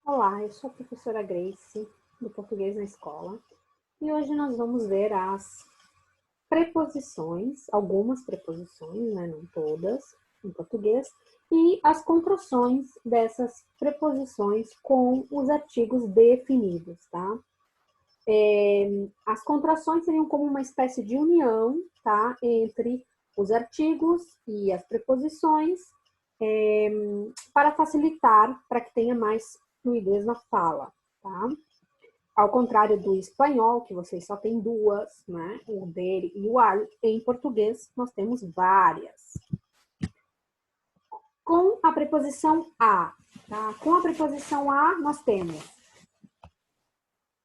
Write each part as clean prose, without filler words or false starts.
Olá, eu sou a professora Grace, do Português na Escola, e hoje nós vamos ver as preposições, algumas preposições, né, não todas, em português, e as contrações dessas preposições com os artigos definidos, tá? As contrações seriam como uma espécie de união, tá, entre os artigos e as preposições, para facilitar, para que tenha mais fluidez na fala, tá? Ao contrário do espanhol, que vocês só tem duas, né? O dele e o al, em português nós temos várias. Com a preposição a, tá? Com a preposição a, nós temos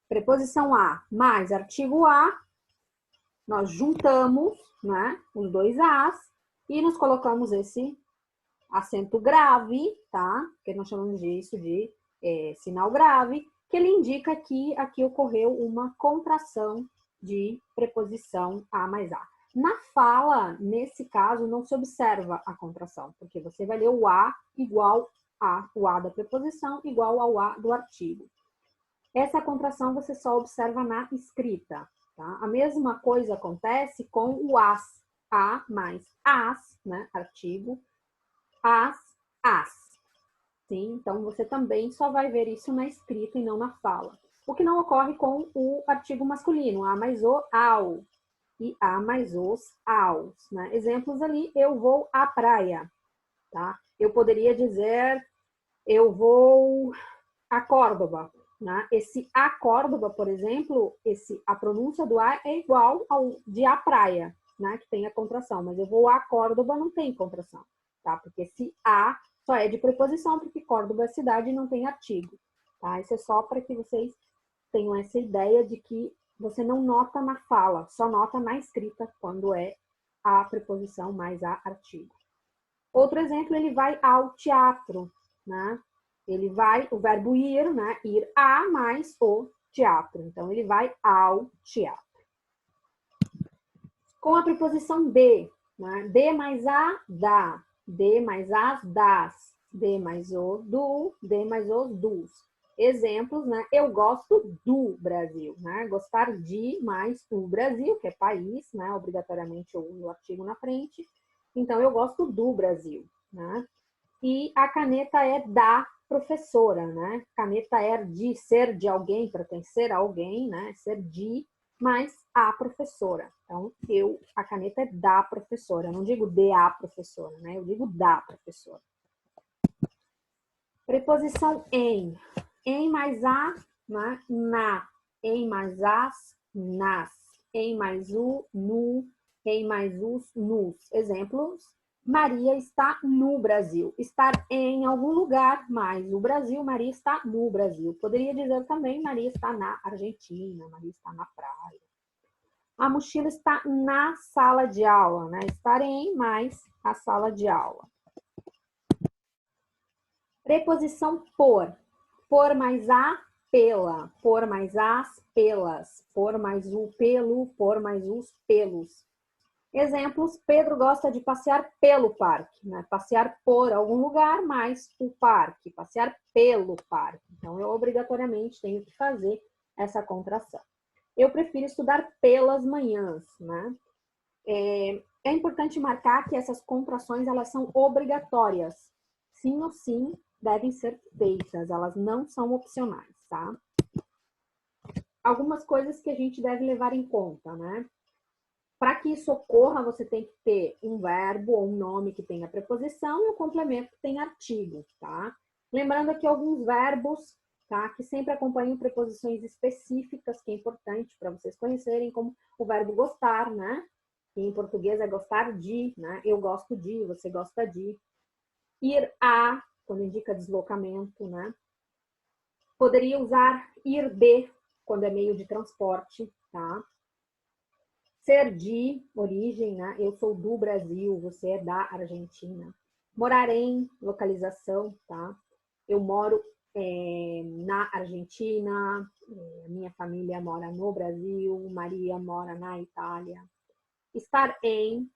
preposição a mais artigo a, nós juntamos, né, os dois as e nos colocamos esse acento grave, tá? Que nós chamamos disso de sinal grave, que ele indica que aqui ocorreu uma contração de preposição a mais a. Na fala, nesse caso, não se observa a contração, porque você vai ler o a igual a, o a da preposição igual ao a do artigo. Essa contração você só observa na escrita, tá? A mesma coisa acontece com o as, a mais as, né, artigo, as. Sim, então você também só vai ver isso na escrita e não na fala. O que não ocorre com o artigo masculino, a mais o, ao, e a mais os, aos, né? Exemplos ali, eu vou à praia, tá? Eu poderia dizer, eu vou a Córdoba, né? Esse a Córdoba, por exemplo, a pronúncia do a é igual ao de a praia, né? Que tem a contração, mas eu vou a Córdoba não tem contração, tá? Porque esse a só é de preposição, porque Córdoba é cidade e não tem artigo, tá? Isso é só para que vocês tenham essa ideia de que você não nota na fala, só nota na escrita quando é a preposição mais a artigo. Outro exemplo, ele vai ao teatro, né? Ele vai, o verbo ir, né? Ir a mais o teatro. Então, ele vai ao teatro. Com a preposição de, né? De mais a, dá. De mais as, das. De mais o, do. De mais os, dos. Exemplos, né? Eu gosto do Brasil, né? Gostar de mais o Brasil, que é país, né? Obrigatoriamente o artigo na frente. Então, eu gosto do Brasil, né? E a caneta é da professora, né? Caneta é de ser de alguém, pertencer a alguém, né? Ser de, mas a professora. Então, a caneta é da professora. Eu não digo de a professora, né? Eu digo da professora. Preposição em. Em mais a, né? Na. Em mais as, nas. Em mais o, no. Em mais os, nos. Exemplos. Maria está no Brasil. Estar em algum lugar, mais o Brasil, Maria está no Brasil. Poderia dizer também, Maria está na Argentina, Maria está na praia. A mochila está na sala de aula, né? Estar em mais a sala de aula. Preposição por. Por mais a, pela. Por mais as, pelas. Por mais o, pelo. Por mais os, pelos. Exemplos, Pedro gosta de passear pelo parque, né? Passear por algum lugar, mais o parque. Passear pelo parque. Então, eu obrigatoriamente tenho que fazer essa contração. Eu prefiro estudar pelas manhãs, né? É importante marcar que essas contrações, elas são obrigatórias. Sim ou sim, devem ser feitas. Elas não são opcionais, tá? Algumas coisas que a gente deve levar em conta, né? Para que isso ocorra, você tem que ter um verbo ou um nome que tenha preposição e um complemento que tenha artigo, tá? Lembrando aqui alguns verbos, tá? Que sempre acompanham preposições específicas, que é importante para vocês conhecerem, como o verbo gostar, né? Que em português é gostar de, né? Eu gosto de, você gosta de. Ir a, quando indica deslocamento, né? Poderia usar ir de, quando é meio de transporte, tá? Ser de origem, né? Eu sou do Brasil, você é da Argentina. Morar em, localização, tá? Eu moro na Argentina, minha família mora no Brasil, Maria mora na Itália. Estar em,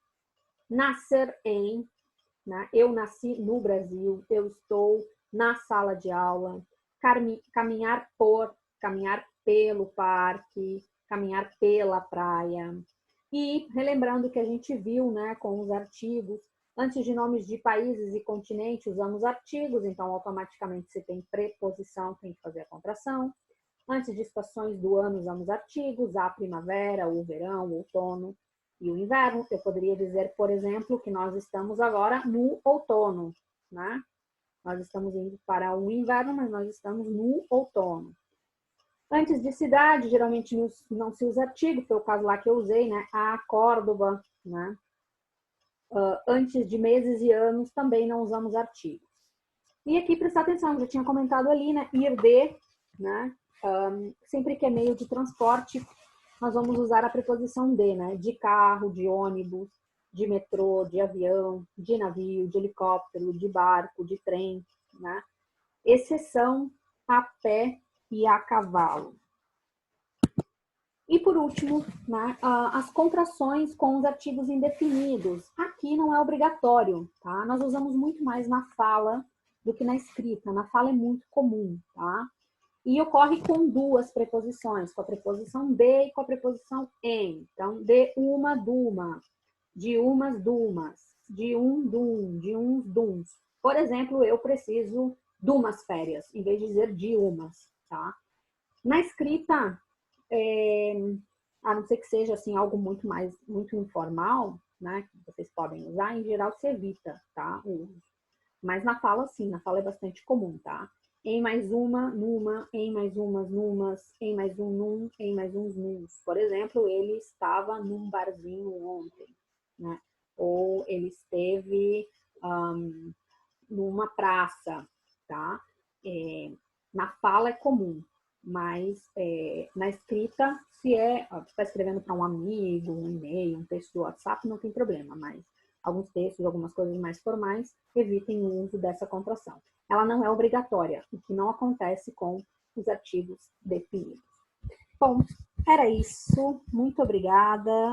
nascer em, né? Eu nasci no Brasil, eu estou na sala de aula. caminhar por, caminhar pelo parque, caminhar pela praia. E relembrando que a gente viu, né, com os artigos, antes de nomes de países e continentes, usamos artigos, então automaticamente se tem preposição, tem que fazer a contração. Antes de estações do ano, usamos artigos, a primavera, o verão, o outono e o inverno. Eu poderia dizer, por exemplo, que nós estamos agora no outono, né? Nós estamos indo para o inverno, mas nós estamos no outono. Antes de cidade, geralmente não se usa artigo, foi o caso lá que eu usei, né? A Córdoba, né? Antes de meses e anos, também não usamos artigos. E aqui, prestar atenção, já tinha comentado ali, né? Ir de, né? Sempre que é meio de transporte, nós vamos usar a preposição de, né? De carro, de ônibus, de metrô, de avião, de navio, de helicóptero, de barco, de trem, né? Exceção a pé e a cavalo. E por último, né, as contrações com os artigos indefinidos. Aqui não é obrigatório, tá? Nós usamos muito mais na fala do que na escrita. Na fala é muito comum, tá? E ocorre com duas preposições, com a preposição de e com a preposição em. Então, de uma, duma, de umas, dumas, de um, dum, de uns, duns. Por exemplo, eu preciso de umas férias, em vez de dizer de umas, tá? Na escrita, a não ser que seja assim, algo muito informal, né, que vocês podem usar, em geral se evita, tá? Mas na fala, sim, na fala é bastante comum, tá? Em mais uma, numa, em mais umas, numas, em mais um, num, em mais uns, nuns. Por exemplo, ele estava num barzinho ontem, né? Ou ele esteve numa praça, tá? Na fala é comum, mas na escrita, se está escrevendo para um amigo, um e-mail, um texto do WhatsApp, não tem problema, mas alguns textos, algumas coisas mais formais, evitem o uso dessa contração. Ela não é obrigatória, o que não acontece com os artigos definidos. Bom, era isso. Muito obrigada.